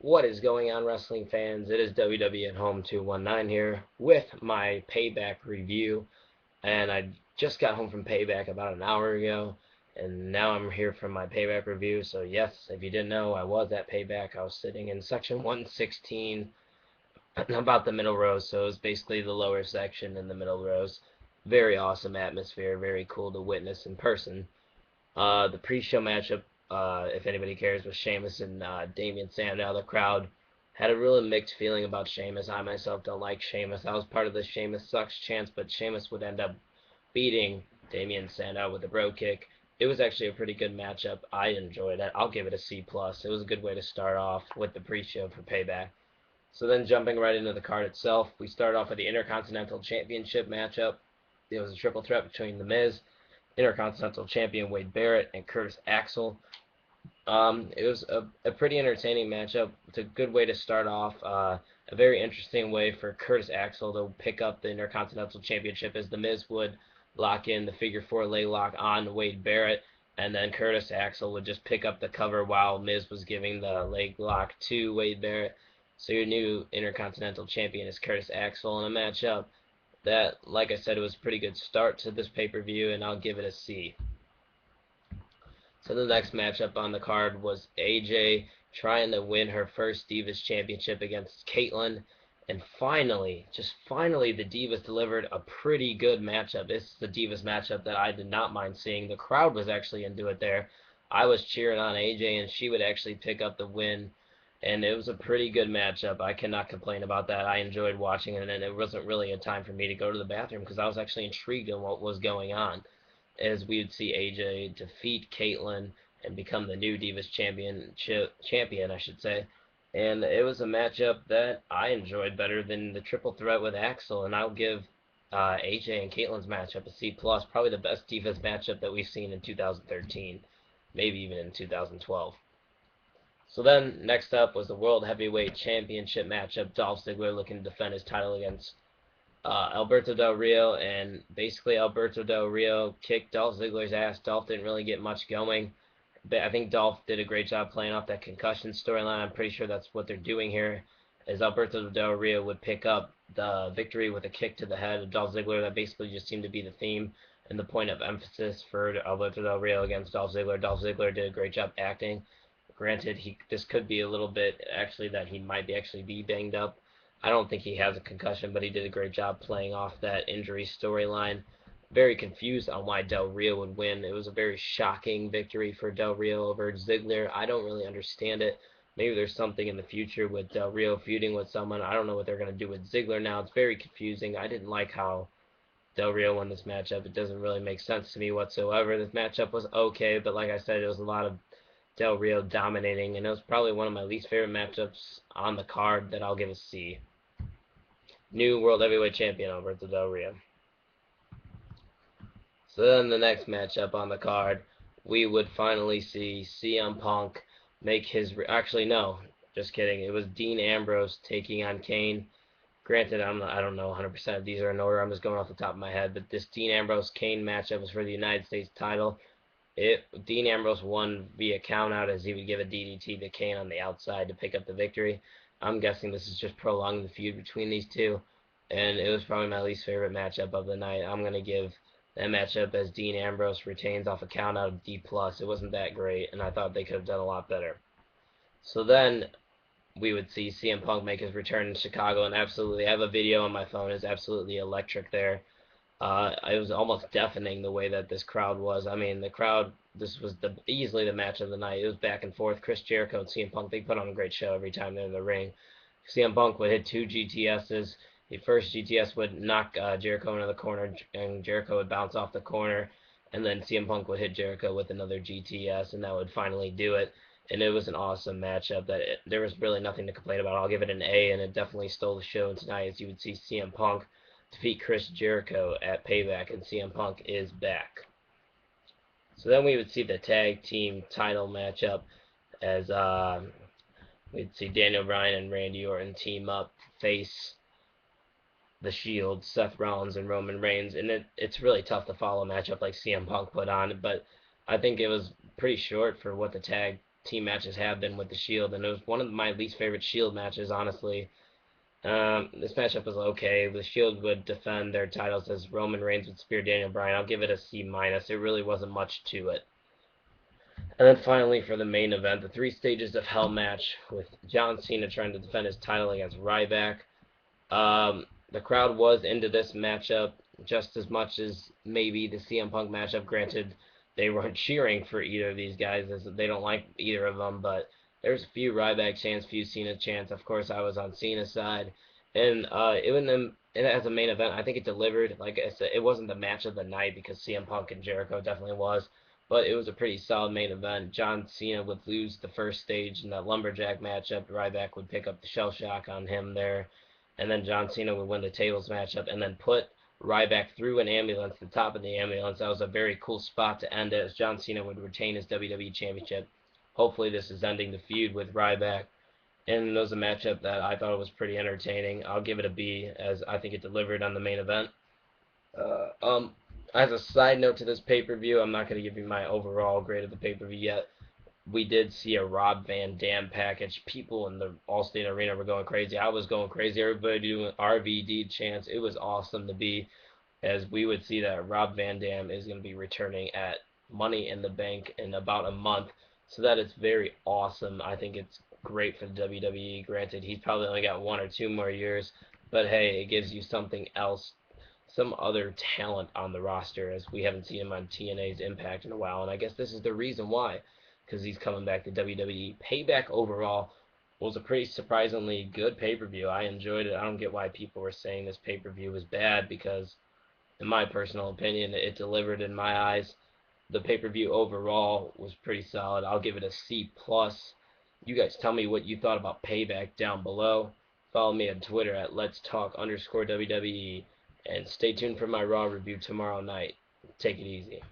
What is going on, wrestling fans? It is WWE at Home 219 here with my Payback review. And I just got home from Payback about an hour ago, and now I'm here for my Payback review. So, yes, if you didn't know, I was at Payback. I was sitting in section 116, about the middle rows, so it was basically the lower section in the middle rows. Very awesome atmosphere, very cool to witness in person. The pre-show matchup, if anybody cares, was Sheamus and Damian Sandow. The crowd had a really mixed feeling about Sheamus. I myself don't like Sheamus. I was part of the Sheamus sucks chance, but Sheamus would end up beating Damian Sandow with a bro kick. It was actually a pretty good matchup. I enjoyed it. I'll give it a C+. It was a good way to start off with the pre-show for Payback. So then jumping right into the card itself, we start off with the Intercontinental Championship matchup. It was a triple threat between The Miz, Intercontinental Champion Wade Barrett, and Curtis Axel. It was a pretty entertaining matchup. It's a good way to start off. A very interesting way for Curtis Axel to pick up the Intercontinental Championship, as The Miz would lock in the figure 4 leg lock on Wade Barrett, and then Curtis Axel would just pick up the cover while Miz was giving the leg lock to Wade Barrett. So your new Intercontinental Champion is Curtis Axel in a matchup that, like I said, it was a pretty good start to this pay-per-view, and I'll give it a C. So the next matchup on the card was AJ trying to win her first Divas Championship against Kaitlyn, and finally, just finally, the Divas delivered a pretty good matchup. This is the Divas matchup that I did not mind seeing. The crowd was actually into it there. I was cheering on AJ, and she would actually pick up the win, and it was a pretty good matchup. I cannot complain about that. I enjoyed watching it, and it wasn't really a time for me to go to the bathroom because I was actually intrigued in what was going on, as we would see AJ defeat Kaitlyn and become the new Divas champion, I should say. And it was a matchup that I enjoyed better than the triple threat with Axel, and I'll give AJ and Kaitlyn's matchup a C+, probably the best Divas matchup that we've seen in 2013, maybe even in 2012. So then, next up was the World Heavyweight Championship matchup. Dolph Ziggler looking to defend his title against Alberto Del Rio, and basically Alberto Del Rio kicked Dolph Ziggler's ass. Dolph didn't really get much going. But I think Dolph did a great job playing off that concussion storyline. I'm pretty sure that's what they're doing here, as Alberto Del Rio would pick up the victory with a kick to the head of Dolph Ziggler. That basically just seemed to be the theme and the point of emphasis for Alberto Del Rio against Dolph Ziggler. Dolph Ziggler did a great job acting. Granted, this could be a little bit actually that he might actually be banged up. I don't think he has a concussion, but he did a great job playing off that injury storyline. Very confused on why Del Rio would win. It was a very shocking victory for Del Rio over Ziggler. I don't really understand it. Maybe there's something in the future with Del Rio feuding with someone. I don't know what they're going to do with Ziggler now. It's very confusing. I didn't like how Del Rio won this matchup. It doesn't really make sense to me whatsoever. This matchup was okay, but like I said, it was a lot of Del Rio dominating, and it was probably one of my least favorite matchups on the card that I'll give a C. New World Heavyweight Champion Alberto Del Rio. So then the next matchup on the card, we would finally see CM Punk make his... Actually, no, just kidding. It was Dean Ambrose taking on Kane. Granted, I don't know 100% if these are in order. I'm just going off the top of my head. But this Dean Ambrose-Kane matchup was for the United States title. Dean Ambrose won via countout, as he would give a DDT to Kane on the outside to pick up the victory. I'm guessing this is just prolonging the feud between these two, and it was probably my least favorite matchup of the night. I'm going to give that matchup, as Dean Ambrose retains off a countout, of D+. It wasn't that great, and I thought they could have done a lot better. So then we would see CM Punk make his return in Chicago, and absolutely, I have a video on my phone. It's absolutely electric there. It was almost deafening the way that this crowd was. I mean, the crowd, this was easily the match of the night. It was back and forth. Chris Jericho and CM Punk, they put on a great show every time they're in the ring. CM Punk would hit 2 GTSs. The first GTS would knock Jericho into the corner, and Jericho would bounce off the corner, and then CM Punk would hit Jericho with another GTS, and that would finally do it. And it was an awesome matchup. There was really nothing to complain about. I'll give it an A, and it definitely stole the show tonight, as you would see CM Punk defeat Chris Jericho at Payback, and CM Punk is back. So then we would see the tag team title matchup, as we'd see Daniel Bryan and Randy Orton team up, face the Shield, Seth Rollins and Roman Reigns, and it's really tough to follow a matchup like CM Punk put on, but I think it was pretty short for what the tag team matches have been with the Shield, and it was one of my least favorite Shield matches, honestly. This matchup was okay. The Shield would defend their titles as Roman Reigns would spear Daniel Bryan. I'll give it a C minus. It really wasn't much to it. And then finally, for the main event, the Three Stages of Hell match with John Cena trying to defend his title against Ryback. The crowd was into this matchup just as much as maybe the CM Punk matchup. Granted, they weren't cheering for either of these guys as they don't like either of them, but there's a few Ryback chants, few Cena chants. Of course, I was on Cena's side, and as a main event, I think it delivered. Like I said, it wasn't the match of the night because CM Punk and Jericho definitely was, but it was a pretty solid main event. John Cena would lose the first stage in that lumberjack matchup. Ryback would pick up the shell shock on him there, and then John Cena would win the tables matchup and then put Ryback through an ambulance, the top of the ambulance. That was a very cool spot to end it, as John Cena would retain his WWE Championship. Hopefully this is ending the feud with Ryback. And it was a matchup that I thought was pretty entertaining. I'll give it a B, as I think it delivered on the main event. Uh, um, as a side note to this pay-per-view, I'm not going to give you my overall grade of the pay-per-view yet. We did see a Rob Van Dam package. People in the Allstate Arena were going crazy. I was going crazy. Everybody doing RVD chants. It was awesome to be, as we would see that Rob Van Dam is going to be returning at Money in the Bank in about a month. So that is very awesome. I think it's great for the WWE. Granted, he's probably only got 1 or 2 more years, but hey, it gives you something else, some other talent on the roster, as we haven't seen him on TNA's Impact in a while, and I guess this is the reason why, because he's coming back to WWE. Payback overall was a pretty surprisingly good pay-per-view. I enjoyed it. I don't get why people were saying this pay-per-view was bad, because in my personal opinion, it delivered in my eyes. The pay-per-view overall was pretty solid. I'll give it a C plus. You guys tell me what you thought about Payback down below. Follow me on Twitter at Let's Talk _WWE, and stay tuned for my Raw review tomorrow night. Take it easy.